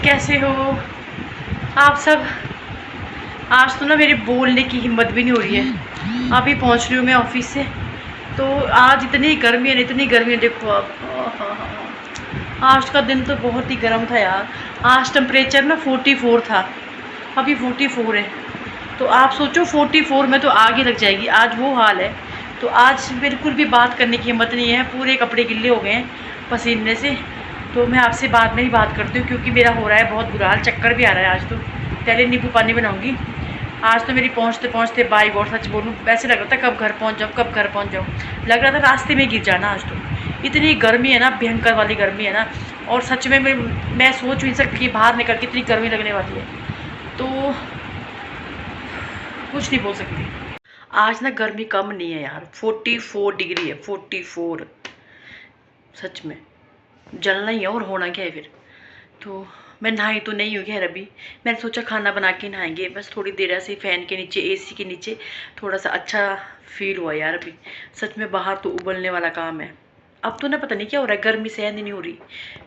कैसे हो आप सब। आज तो ना मेरे बोलने की हिम्मत भी नहीं हो रही है। अभी पहुंच रही हूँ मैं ऑफिस से। तो आज इतनी गर्मी है ना, इतनी गर्मी है, देखो आप। आज का दिन तो बहुत ही गर्म था यार। आज टेम्परेचर ना 44 था, अभी 44 है। तो आप सोचो 44 में तो आग ही लग जाएगी, आज वो हाल है। तो आज बिल्कुल भी बात करने की हिम्मत नहीं है, पूरे कपड़े गिल्ले हो गए हैं पसीने से। तो मैं आपसे बाद में ही बात करती हूँ, क्योंकि मेरा हो रहा है बहुत बुरा हाल, चक्कर भी आ रहा है आज तो। पहले नींबू पानी बनाऊँगी। आज तो मेरी पहुँचते पहुँचते बाई और सच बोलूँ वैसे लग रहा था कब घर पहुँच जाऊँ, कब घर पहुँच जाऊँ। लग रहा था रास्ते में गिर जाना आज तो। इतनी गर्मी है ना, भयंकर वाली गर्मी है ना। और सच में मैं सोच भी नहीं सकती कि बाहर निकल के इतनी गर्मी लगने वाली है। तो कुछ नहीं बोल सकती। आज ना गर्मी कम नहीं है यार, 44 डिग्री है, 44। सच में जलना ही है, और होना क्या है फिर। तो मैं नहाई तो नहीं हूँ खैर अभी। मैंने सोचा खाना बना के नहाएंगे, बस थोड़ी देर ऐसे फ़ैन के नीचे, एसी के नीचे थोड़ा सा अच्छा फील हुआ यार अभी। सच में बाहर तो उबलने वाला काम है। अब तो ना पता नहीं क्या हो रहा है, गर्मी सहन ही नहीं हो रही।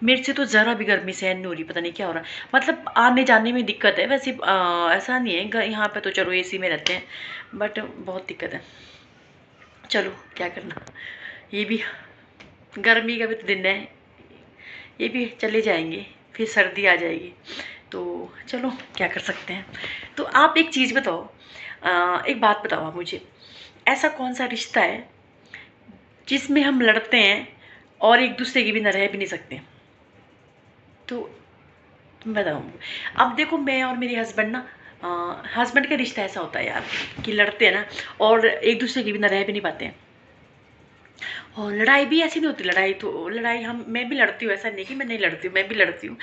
मेरे से तो ज़रा भी गर्मी सहन नहीं हो रही, पता नहीं क्या हो रहा है। मतलब आने जाने में दिक्कत है वैसे, ऐसा नहीं है, यहाँ पे तो चलो एसी में रहते हैं, बट बहुत दिक्कत है। चलो क्या करना, ये भी गर्मी का भी तो दिन है, ये भी चले जाएंगे, फिर सर्दी आ जाएगी। तो चलो क्या कर सकते हैं। तो आप एक चीज़ बताओ, एक बात बताओ आप मुझे, ऐसा कौन सा रिश्ता है जिसमें हम लड़ते हैं और एक दूसरे के बिना रह भी नहीं सकते। तो बताओ। अब देखो मैं और मेरे हस्बैंड ना, हस्बैंड का रिश्ता ऐसा होता है यार कि लड़ते हैं ना और एक दूसरे के बिना रह भी नहीं पाते हैं। और लड़ाई भी ऐसी नहीं होती, लड़ाई हम मैं भी लड़ती हूँ, ऐसा नहीं कि मैं नहीं लड़ती हूँ, मैं भी लड़ती हूँ।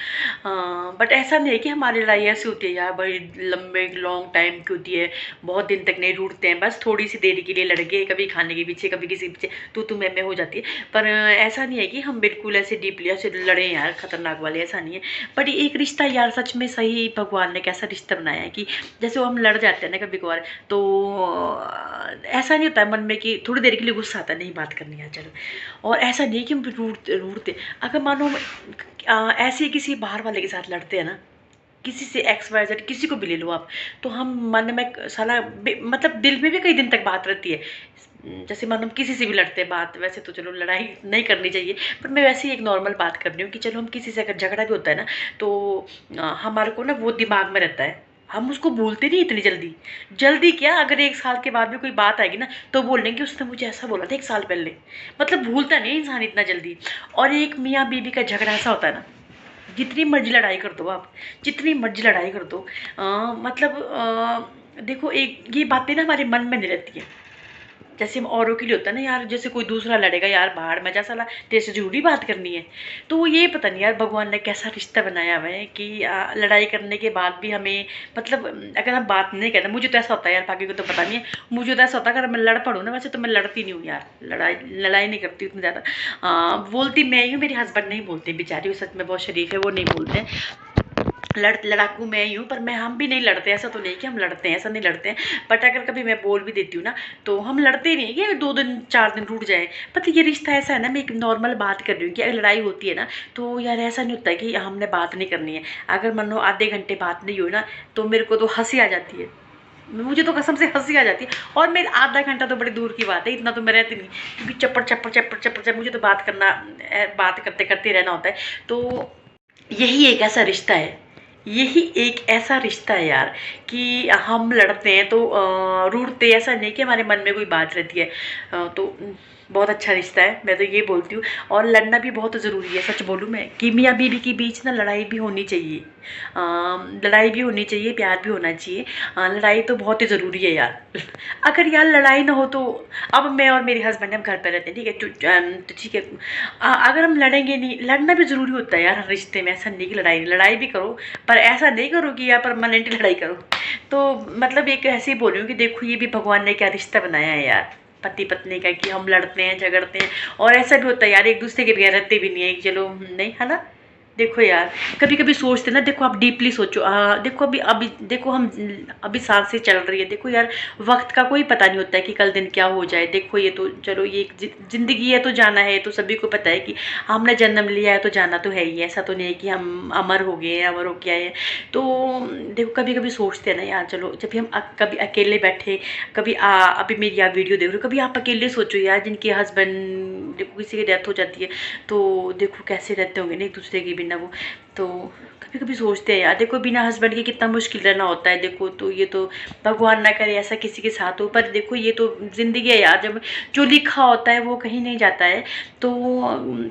बट ऐसा नहीं है कि हमारी लड़ाई ऐसी होती है यार बड़ी लंबे लॉन्ग टाइम की होती है, बहुत दिन तक नहीं रूठते हैं, बस थोड़ी सी देर के लिए लड़ गए, कभी खाने के पीछे, कभी किसी के पीछे, तू मैं हो जाती है। पर ऐसा नहीं है कि हम बिल्कुल ऐसे डीपली ऐसे लड़े यार, खतरनाक वाले, ऐसा नहीं है। बट एक रिश्ता यार सच में सही भगवान ने कैसा रिश्ता बनाया है कि जैसे वो हम लड़ जाते हैं ना कभी कभार, तो ऐसा नहीं होता है मन में कि थोड़ी देर के लिए गुस्सा आता है, नहीं बात करनी है चलो। और ऐसा नहीं कि हम रूठते। अगर मानो ऐसे किसी बाहर वाले के साथ लड़ते हैं ना, किसी से XYZ किसी को भी ले लो आप, तो हम मन में साला मतलब दिल में भी कई दिन तक बात रहती है। जैसे मानो हम किसी से भी लड़ते हैं, बात वैसे तो चलो लड़ाई नहीं करनी चाहिए, पर मैं वैसे ही एक नॉर्मल बात कर रही हूँ कि चलो हम किसी से अगर झगड़ा भी होता है ना, तो हमारे को ना वो दिमाग में रहता है, हम उसको भूलते नहीं इतनी जल्दी। जल्दी क्या, अगर 1 साल के बाद भी कोई बात आएगी ना तो बोलेंगे उसने मुझे ऐसा बोला था 1 साल पहले। मतलब भूलता नहीं इंसान इतना जल्दी। और एक मियाँ बीवी का झगड़ा ऐसा होता है ना, जितनी मर्जी लड़ाई कर दो आप, जितनी मर्जी लड़ाई कर दो, मतलब देखो एक ये बातें ना हमारे मन में नहीं रहती है। जैसे हम औरों के लिए होता है ना यार, जैसे कोई दूसरा लड़ेगा यार बाहर में, जैसा तेरे से जरूरी बात करनी है। तो ये पता नहीं यार भगवान ने कैसा रिश्ता बनाया हुआ है कि लड़ाई करने के बाद भी हमें, मतलब अगर हम बात नहीं करते, मुझे तो ऐसा होता है यार, बाकी को तो पता नहीं है, मुझे तो ऐसा होता है अगर मैं लड़ पड़ूँ ना, वैसे तो मैं लड़ती नहीं हूँ यार, लड़ाई नहीं करती उतनी ज़्यादा। बोलती मैं ही हूँ, मेरे हस्बैंड नहीं बोलते बेचारी, वो सच में बहुत शरीफ है, वो नहीं बोलते हैं। लड़ाकू मैं ही हूँ, पर मैं हम भी नहीं लड़ते, ऐसा तो नहीं कि हम लड़ते हैं, ऐसा नहीं लड़ते हैं। बट अगर कभी मैं बोल भी देती हूँ ना, तो हम लड़ते नहीं कि 2 दिन 4 दिन रूठ जाए। मतलब ये रिश्ता ऐसा है ना, मैं एक नॉर्मल बात कर रही हूँ कि अगर लड़ाई होती है ना, तो यार ऐसा नहीं होता है कि हमने बात नहीं करनी है। अगर मान लो आधे घंटे बात नहीं हुई ना, तो मेरे को तो हंसी आ जाती है, मुझे तो कसम से हंसी आ जाती है। और मेरे आधा घंटा तो बड़ी दूर की बात है, इतना तो मैं रहती नहीं, क्योंकि चप्पड़ चप्पड़ चप्पड़ चप्पड़ चप्पड़ मुझे तो बात करना, बात करते करते रहना होता है। तो यही एक ऐसा रिश्ता है, यही एक ऐसा रिश्ता है यार कि हम लड़ते हैं तो रूठते, ऐसा नहीं कि हमारे मन में कोई बात रहती है। तो बहुत अच्छा रिश्ता है, मैं तो ये बोलती हूँ। और लड़ना भी बहुत ज़रूरी है, सच बोलूँ मैं कि मियाँ बीवी के बीच ना लड़ाई भी होनी चाहिए, लड़ाई भी होनी चाहिए, प्यार भी होना चाहिए। लड़ाई तो बहुत ही ज़रूरी है यार। अगर यार लड़ाई ना हो तो, अब मैं और मेरे हस्बैंड हम घर पर रहते हैं, ठीक है, तो ठीक है, अगर हम लड़ेंगे नहीं, लड़ना भी ज़रूरी होता है यार रिश्ते में, ऐसा नहीं कि लड़ाई भी करो, पर ऐसा नहीं करो कि यार परमानेंट लड़ाई करो। तो मतलब एक ऐसे ही बोल रही हूँ कि देखो ये भी भगवान ने क्या रिश्ता बनाया है यार, पति पत्नी का, कि हम लड़ते हैं झगड़ते हैं, और ऐसा भी होता है यार एक दूसरे के बगैर रहते भी नहीं है, चलो नहीं है ना, देखो यार, कभी कभी सोचते ना, देखो आप डीपली सोचो, देखो अभी अभी देखो हम अभी सांसें चल रही है, देखो यार वक्त का कोई पता नहीं होता है कि कल दिन क्या हो जाए। देखो ये तो चलो, ये एक जिंदगी है तो जाना है, तो सभी को पता है कि हमने जन्म लिया है तो जाना तो है ही, ऐसा तो नहीं है कि हम अमर हो गए हैं, अमर हो गया है। तो देखो कभी कभी सोचते हैं ना यार, चलो जब भी हम कभी अकेले बैठे, कभी अभी मेरी आप वीडियो देख रहे हो, कभी आप अकेले सोचो यार, जिनके हस्बैंड देखो किसी की डेथ हो जाती है, तो देखो कैसे रहते होंगे ना एक दूसरे के बिना वो। तो कभी कभी सोचते हैं यार, देखो बिना हस्बैंड के कितना मुश्किल रहना होता है। देखो तो ये तो भगवान ना करे ऐसा किसी के साथ हो, पर देखो ये तो जिंदगी है यार, जब जो लिखा होता है वो कहीं नहीं जाता है। तो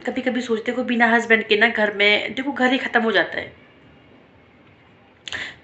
कभी कभी सोचते हो बिना हस्बैंड के ना घर में देखो घर ही खत्म हो जाता है।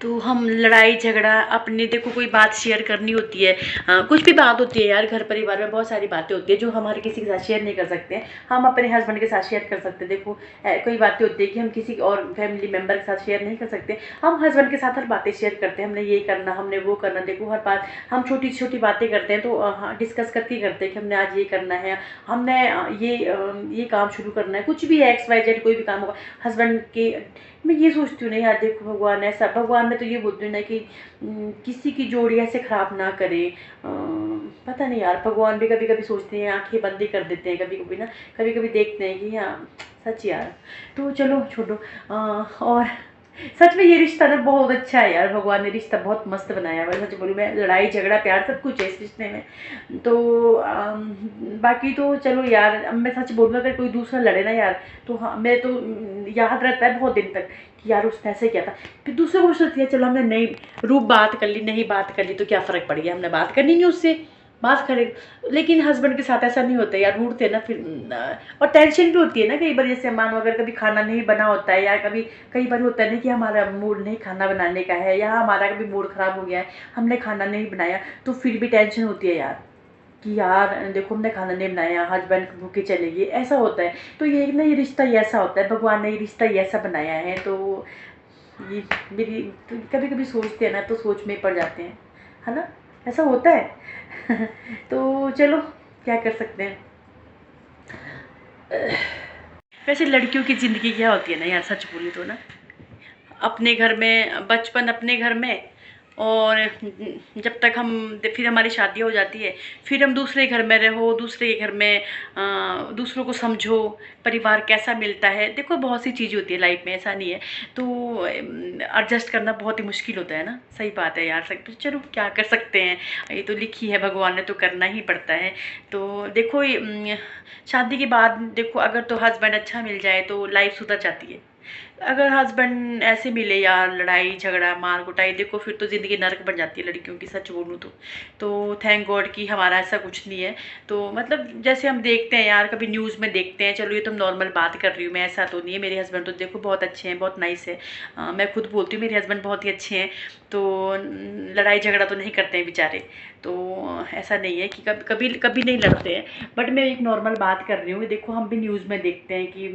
तो हम लड़ाई झगड़ा अपने, देखो कोई बात शेयर करनी होती है, कुछ भी बात होती है यार, घर परिवार में बहुत सारी बातें होती है जो हमारे किसी के साथ शेयर नहीं कर सकते हैं, हम अपने हस्बैंड के साथ शेयर कर सकते हैं। देखो कोई बातें होती है कि हम किसी और फैमिली मेम्बर के साथ शेयर नहीं कर सकते, हम हस्बैंड के साथ हर बातें शेयर करते हैं, हमने ये करना, हमने वो करना। देखो हर बात हम छोटी छोटी बातें करते हैं, तो डिस्कस करके करते हैं कि हमने आज ये करना है, हमने ये काम शुरू करना है, कुछ भी है, XYZ कोई भी काम होगा हस्बैंड के। मैं ये सोचती हूँ ना यार, देखो भगवान ऐसा, भगवान में तो ये बोलती हूँ ना कि किसी की जोड़ी ऐसे खराब ना करे। पता नहीं यार, भगवान भी कभी कभी सोचते हैं, आंखें बंद ही कर देते हैं कभी कभी ना, कभी कभी देखते हैं कि हाँ सच यार। तो चलो छोड़ो। और सच में ये रिश्ता ना बहुत अच्छा है यार, भगवान ने रिश्ता बहुत मस्त बनाया है। सच बोलूँ मैं, लड़ाई झगड़ा प्यार सब कुछ है इस रिश्ते में। तो बाकी तो चलो यार, अब मैं सच बोलूँ अगर कोई दूसरा लड़े ना यार, तो हाँ मैं तो याद रहता है बहुत दिन तक कि यार उसने ऐसे किया था। फिर दूसरा को सोचती है चलो हमने नहीं रूप बात कर ली, नहीं बात कर ली तो क्या फ़र्क पड़ गया, हमने बात करनी नहीं उससे, बात करें। लेकिन हस्बैंड के साथ ऐसा नहीं होता यार, रूठते हैं ना फिर और टेंशन भी होती है ना कई बार, जैसे मानो अगर कभी खाना नहीं बना होता है, या कभी कई बार होता है ना कि हमारा मूड नहीं खाना बनाने का है, या हमारा कभी मूड ख़राब हो गया है, हमने खाना नहीं बनाया, तो फिर भी टेंशन होती है यार कि यार देखो हमने खाना नहीं बनाया, हस्बैंड भूखे चले गए, ऐसा होता है। तो ये ना, ये रिश्ता ही ऐसा होता है, भगवान ने ये रिश्ता ही ऐसा बनाया है। तो ये मेरी तो कभी कभी सोचते हैं ना तो सोच में पड़ जाते हैं, है ना, ऐसा होता है। तो चलो क्या कर सकते हैं। वैसे लड़कियों की ज़िंदगी क्या होती है ना यार, सच बोली तो ना, अपने घर में बचपन, अपने घर में, और जब तक हम फिर हमारी शादी हो जाती है, फिर हम दूसरे घर में रहो, दूसरे के घर में दूसरों को समझो, परिवार कैसा मिलता है। देखो बहुत सी चीज़ें होती है लाइफ में, ऐसा नहीं है। तो एडजस्ट करना बहुत ही मुश्किल होता है ना, सही बात है यार। सब चलो क्या कर सकते हैं, ये तो लिखी है भगवान ने, तो करना ही पड़ता है। तो देखो शादी के बाद देखो अगर तो हस्बैंड अच्छा मिल जाए तो लाइफ सुधर जाती है। अगर हस्बैंड ऐसे मिले यार, लड़ाई झगड़ा मार कुटाई, देखो फिर तो ज़िंदगी नरक बन जाती है लड़कियों की, सच बोलूँ तो थैंक गॉड कि हमारा ऐसा कुछ नहीं है। तो मतलब जैसे हम देखते हैं यार, कभी न्यूज़ में देखते हैं, चलो ये तो नॉर्मल बात कर रही हूँ मैं, ऐसा तो नहीं है। मेरे हस्बैंड तो देखो बहुत अच्छे हैं, बहुत नाइस है। मैं खुद बोलती हूँ मेरे हस्बैंड बहुत ही अच्छे हैं। तो लड़ाई झगड़ा तो नहीं करते हैं बेचारे। तो ऐसा नहीं है कि कभी कभी कभी नहीं लड़ते हैं। बट मैं एक नॉर्मल बात कर रही हूँ, देखो हम भी न्यूज़ में देखते हैं कि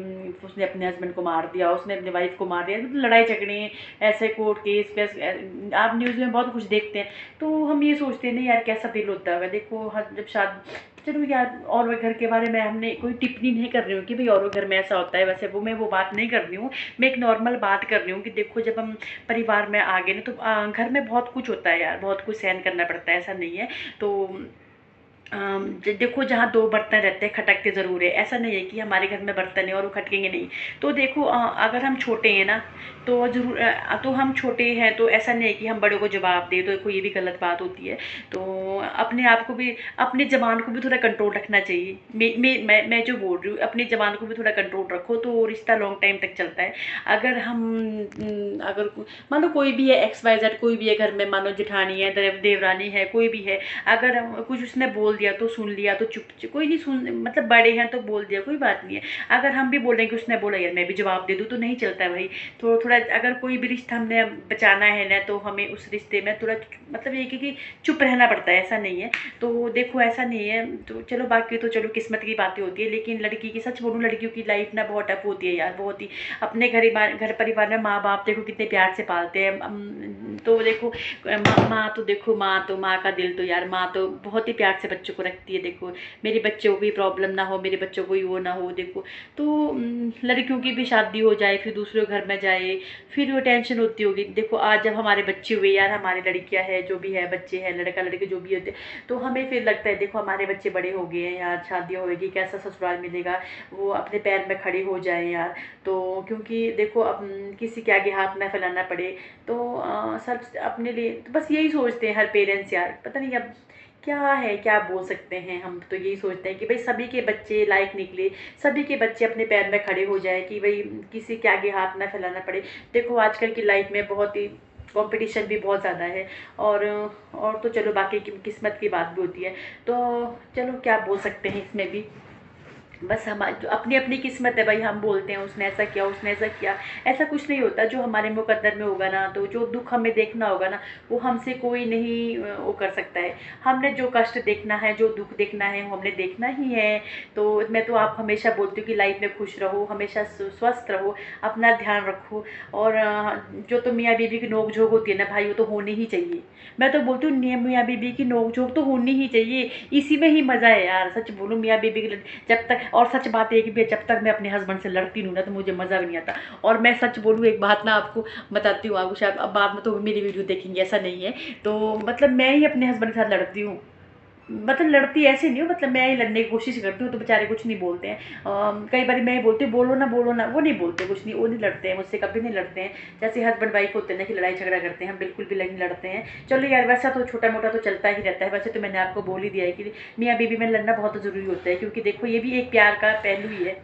उसने अपने हस्बैंड को मार दिया, उसने अपनी वाइफ को मार दिया, मतलब लड़ाई झगड़े ऐसे कोर्ट केस केस, आप न्यूज़ में बहुत कुछ देखते हैं। तो हम ये सोचते हैं नहीं यार कैसा फील होता है देखो जब शादी, चलो यार और घर के बारे में हमने कोई टिप्पणी नहीं कर रही हूँ कि भाई और घर में ऐसा होता है, वैसे वो मैं वो बात नहीं कर रही हूँ। मैं एक नॉर्मल बात कर रही हूँ कि देखो जब हम परिवार में आ गए ना, तो घर में बहुत कुछ होता है यार, बहुत कुछ सहन करना पड़ता है, ऐसा नहीं है। तो देखो जहाँ दो बर्तन रहते हैं खटकते ज़रूर है, ऐसा नहीं है कि हमारे घर में बर्तन है और वो खटकेंगे नहीं। तो देखो अगर हम छोटे हैं ना, तो ज़रूर तो हम छोटे हैं तो ऐसा नहीं है कि हम बड़ों को जवाब दें, तो देखो ये भी गलत बात होती है। तो अपने आप को भी, अपनी ज़बान को भी थोड़ा कंट्रोल रखना चाहिए। मैं जो बोल रही हूँ, अपनी ज़बान को भी थोड़ा कंट्रोल रखो तो रिश्ता लॉन्ग टाइम तक चलता है। अगर हम अगर मान लो कोई भी है XYZ, कोई भी है घर में, मानो जेठानी है, देवरानी है, कोई भी है, अगर कुछ उसने बोल दिया तो सुन लिया, तो चुप, कोई नहीं सुन, मतलब बड़े हैं तो बोल दिया, कोई बात नहीं है। अगर हम भी बोलेंगे उसने बोला यार मैं भी जवाब दे दूँ, तो नहीं चलता है भाई। तो थोड़ा अगर कोई भी रिश्ता हमने बचाना है ना, तो हमें उस रिश्ते में थोड़ा मतलब ये कि चुप रहना पड़ता है, ऐसा नहीं है। तो देखो ऐसा नहीं है। तो चलो बाकी तो चलो किस्मत की बातें होती है, लेकिन लड़की की, सच बोलूँ लड़कियों की लाइफ ना बहुत टफ होती है यार, बहुत ही। अपने घर परिवार में माँ बाप देखो कितने प्यार से पालते हैं। तो देखो माँ तो देखो, माँ का दिल तो यार, माँ तो बहुत ही प्यार से बच्चों बच्चों को रखती है। देखो मेरे बच्चों को भी प्रॉब्लम ना हो, मेरे बच्चों को वो ना हो। देखो तो लड़कियों की भी शादी हो जाए फिर दूसरे घर में जाए, फिर वो टेंशन होती होगी। देखो आज जब हमारे बच्चे हुए यार, हमारी लड़कियां हैं जो भी है, बच्चे हैं, लड़का लड़के जो भी होते हैं, तो हमें फिर लगता है देखो हमारे बच्चे बड़े हो गए हैं यार, शादियाँ होएगी, कैसा ससुराल मिलेगा, वो अपने पैर में खड़े हो जाए यार। तो क्योंकि देखो अब किसी के आगे हाथ ना फैलाना पड़े, तो सब अपने लिए तो बस यही सोचते हैं हर पेरेंट्स यार। पता नहीं अब क्या है, क्या बोल सकते हैं। हम तो यही सोचते हैं कि भाई सभी के बच्चे लायक निकले, सभी के बच्चे अपने पैर में खड़े हो जाए, कि भाई किसी के आगे हाथ ना फैलाना पड़े। देखो आजकल की लाइफ में बहुत ही कंपटीशन भी बहुत ज़्यादा है, और तो चलो बाकी की किस्मत की बात भी होती है। तो चलो क्या बोल सकते हैं इसमें भी, बस हमारी जो अपनी अपनी किस्मत है भाई। हम बोलते हैं उसने ऐसा किया, उसने ऐसा किया, ऐसा कुछ नहीं होता। जो हमारे मुकद्दर में होगा ना, तो जो दुख हमें देखना होगा ना, वो हमसे कोई नहीं वो कर सकता है। हमने जो कष्ट देखना है, जो दुख देखना है, वो हमने देखना ही है। तो मैं तो आप हमेशा बोलती हूँ कि लाइफ में खुश रहो, हमेशा स्वस्थ रहो, अपना ध्यान रखो। और जो तो मियाँ बीवी की नोक झोंक होती है ना भाई, वो तो होनी ही चाहिए। मैं तो बोलती हूँ मियाँ बीवी की नोक झोंक तो होनी ही चाहिए, इसी में ही मज़ा है यार। सच बोलूँ, मियाँ बीवी की जब तक, और सच बात है कि भैया जब तक मैं अपने हस्बैंड से लड़ती हूँ ना, तो मुझे मज़ा भी नहीं आता। और मैं सच बोलूँ एक बात ना आपको बताती हूँ, आपको शायद अब बाद में तो मेरी वीडियो देखेंगे, ऐसा नहीं है। तो मतलब मैं ही अपने हस्बैंड के साथ लड़ती हूँ, मतलब लड़ती ऐसे नहीं हूँ, मतलब मैं ही लड़ने की कोशिश करती हूँ, तो बेचारे कुछ नहीं बोलते हैं। कई बार मैं ही बोलती हूँ बोलो ना बोलो ना, वो नहीं बोलते कुछ नहीं, वो नहीं लड़ते हैं मुझसे, कभी नहीं लड़ते हैं। जैसे हस्बैंड वाइफ होते हैं ना कि लड़ाई झगड़ा करते हैं, हम बिल्कुल भी नहीं लड़ते हैं। चलो यार वैसा तो छोटा मोटा तो चलता ही रहता है। वैसे तो मैंने आपको बोल ही दिया है कि मियाँ बीवी में लड़ना बहुत ज़रूरी होता है, क्योंकि देखो ये भी एक प्यार का पहलू ही है।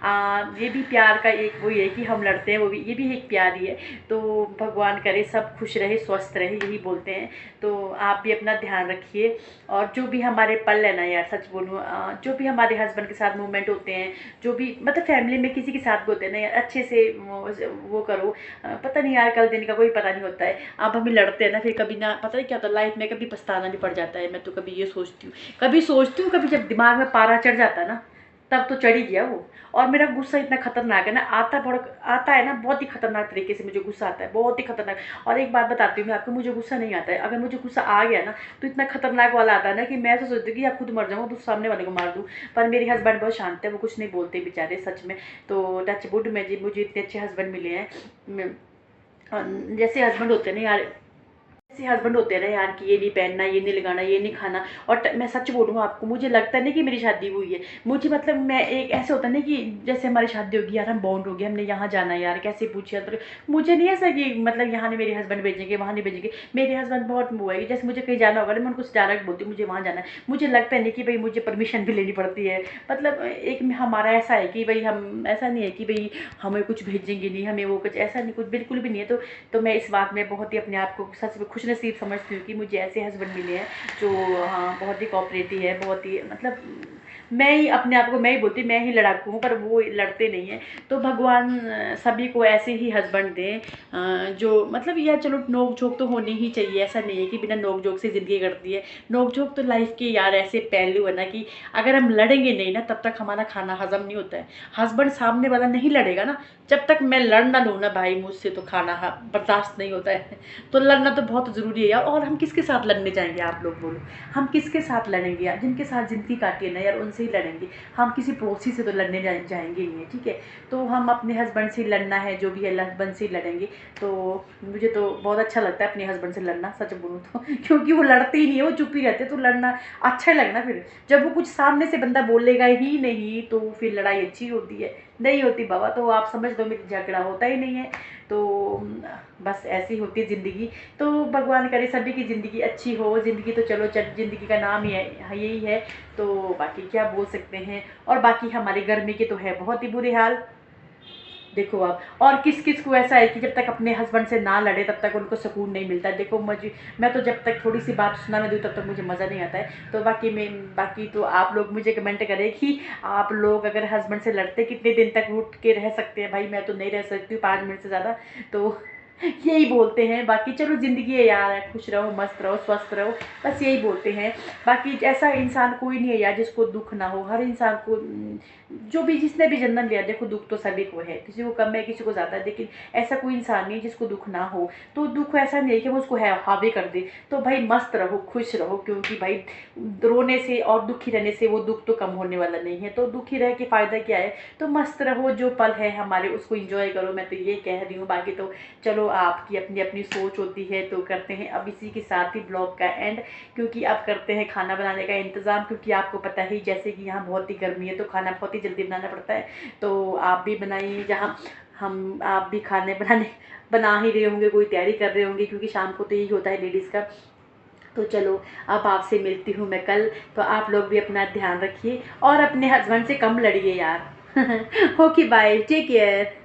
ये भी प्यार का एक वही है कि हम लड़ते हैं, वो भी, ये भी एक प्यार ही है। तो भगवान करे सब खुश रहे, स्वस्थ रहे, यही बोलते हैं। तो आप भी अपना ध्यान रखिए। और जो भी हमारे पल है ना यार, सच बोलूँ, जो भी हमारे हस्बैंड के साथ मूवमेंट होते हैं, जो भी मतलब फैमिली में किसी के साथ भी होते हैं ना यार, अच्छे से वो करो। पता नहीं यार, कल दिन का कोई पता नहीं होता है। अब हमें लड़ते हैं ना, फिर कभी ना पता नहीं क्या होता है लाइफ में, कभी पछताना भी पड़ जाता है। मैं तो कभी ये सोचती हूँ, कभी सोचती हूँ, कभी जब दिमाग में पारा चढ़ जाता है ना, तब तो चढ़ ही गया वो। और मेरा गुस्सा इतना खतरनाक है ना, आता है ना, बहुत ही खतरनाक तरीके से मुझे गुस्सा आता है, बहुत ही खतरनाक। और एक बात बताती हूँ मैं आपको, मुझे गुस्सा नहीं आता है। अगर मुझे गुस्सा आ गया ना, तो इतना खतरनाक वाला आता है ना कि मैं तो सोचती हूँ कि या खुद मर जाऊँ, तो सामने वाले को मार दूँ। पर मेरे हस्बैंड बहुत शांत है, वो कुछ नहीं बोलते बेचारे, सच में। तो टच वुड में जी मुझे इतने अच्छे हस्बैंड मिले हैं। जैसे हस्बैंड होते हैं ना यार, ऐसे हस्बैंड होते हैं ना यार, कि ये नहीं पहनना, ये नहीं लगाना, ये नहीं खाना। और मैं सच बोलूँ आपको, मुझे लगता है ना कि मेरी शादी हुई है। मुझे मतलब मैं एक ऐसे होता है ना कि जैसे हमारी शादी होगी यार, हम बॉन्ड हो गए, हमने यहाँ जाना है यार, कैसे पूछिए तो मुझे नहीं ऐसा कि मतलब यहाँ नहीं मेरे हस्बैंड भेजेंगे, वहाँ नहीं भेजेंगे। मेरे हस्बैंड बहुत वो है, जैसे मुझे कहीं जाना होगा ना, मैं उनको डायरेक्ट बोलती हूँ मुझे वहाँ जाना है। मुझे लगता है नहीं कि भाई मुझे परमिशन भी लेनी पड़ती है। मतलब एक हमारा ऐसा है कि भाई हम, ऐसा नहीं है कि भाई हमें कुछ भेजेंगे नहीं, हमें वो कुछ ऐसा नहीं, कुछ बिल्कुल भी नहीं है। तो मैं इस बात में बहुत ही अपने आप को सच में खुशनसीब समझती हूँ कि मुझे ऐसे हस्बैंड मिले हैं जो हाँ बहुत ही कोऑपरेटिव है, बहुत ही मतलब मैं ही अपने आप को मैं ही बोलती, मैं ही लड़ाकू हूँ, पर वो लड़ते नहीं हैं। तो भगवान सभी को ऐसे ही हस्बैंड दें, जो मतलब यार चलो नोक झोंक तो होनी ही चाहिए, ऐसा नहीं है कि बिना नोक झोंक से ज़िंदगी कटती है। नोक झोंक तो लाइफ के यार ऐसे पहलू है ना कि अगर हम लड़ेंगे नहीं ना, तब तक हमारा खाना हजम नहीं होता है। हस्बैंड सामने वाला नहीं लड़ेगा ना, जब तक मैं लड़ ना लूँ ना भाई, मुझसे तो खाना बर्दाश्त नहीं होता है। तो लड़ना तो बहुत ज़रूरी है यार। और हम किसके साथ लड़ने जाएंगे, आप लोग बोलो, हम किसके साथ लड़ेंगे यार? जिनके साथ ज़िंदगी काटी है ना यार, उनसे ही लड़ेंगे। हम किसी पड़ोसी से तो लड़ने जाएंगे नहीं है, ठीक है। तो हम अपने हस्बैंड से लड़ना है, जो भी है हस्बैंड से ही लड़ेंगे। तो मुझे तो बहुत अच्छा लगता है अपने हस्बैंड से लड़ना, सच बोलूँ तो क्योंकि वो लड़ते ही नहीं है, वो चुप ही रहते, तो लड़ना अच्छा ही लगना। फिर जब वो कुछ सामने से बंदा बोलेगा ही नहीं, तो फिर लड़ाई अच्छी होती है, नहीं होती बाबा। तो आप समझ दो मेरी झगड़ा होता ही नहीं है। तो बस ऐसी होती है ज़िंदगी। तो भगवान करे सभी की ज़िंदगी अच्छी हो। ज़िंदगी तो चलो ज़िंदगी का नाम ही है, यही है। तो बाकी क्या बोल सकते हैं। और बाकी हमारे गर्मी के तो है बहुत ही बुरे हाल, देखो आप। और किस किस को ऐसा है कि जब तक अपने हस्बैंड से ना लड़े तब तक उनको सुकून नहीं मिलता है। देखो मुझे, मैं तो जब तक थोड़ी सी बात सुना दूँ तब तक मुझे मज़ा नहीं आता है। तो बाकी तो आप लोग मुझे कमेंट करें कि आप लोग अगर हस्बैंड से लड़ते कितने दिन तक उठ के रह सकते हैं। भाई मैं तो नहीं रह सकती हूँ 5 मिनट से ज़्यादा। तो यही बोलते हैं। बाकी चलो ज़िंदगी है यार, खुश रहो, मस्त रहो, स्वस्थ रहो, बस यही बोलते हैं। बाकी ऐसा इंसान कोई नहीं है यार जिसको दुख ना हो। हर इंसान को जो भी जिसने भी जन्म लिया, देखो दुख तो सभी को है, किसी को कम है किसी को ज़्यादा है, लेकिन ऐसा कोई इंसान नहीं है जिसको दुख ना हो। तो दुख ऐसा नहीं है कि वो उसको है हावी कर दे। तो भाई मस्त रहो, खुश रहो, क्योंकि भाई रोने से और दुखी रहने से वो दुख तो कम होने वाला नहीं है। तो दुखी रह के फ़ायदा क्या है। तो मस्त रहो, जो पल है हमारे उसको इंजॉय करो, मैं तो ये कह रही हूँ। बाकी तो चलो आपकी अपनी अपनी सोच होती है। तो करते हैं अब इसी के साथ ही ब्लॉग का एंड, क्योंकि अब करते हैं खाना बनाने का इंतज़ाम, क्योंकि आपको पता ही जैसे कि यहाँ बहुत ही गर्मी है तो खाना बहुत ही जल्दी बनाना पड़ता है। तो आप भी बनाइए, जहाँ हम आप भी खाने बनाने बना ही रहे होंगे, कोई तैयारी कर रहे होंगे, क्योंकि शाम को तो यही होता है लेडीज़ का। तो चलो अब आपसे मिलती हूँ मैं कल। तो आप लोग भी अपना ध्यान रखिए और अपने हस्बैंड से कम लड़िए यार। Okay bye, take care.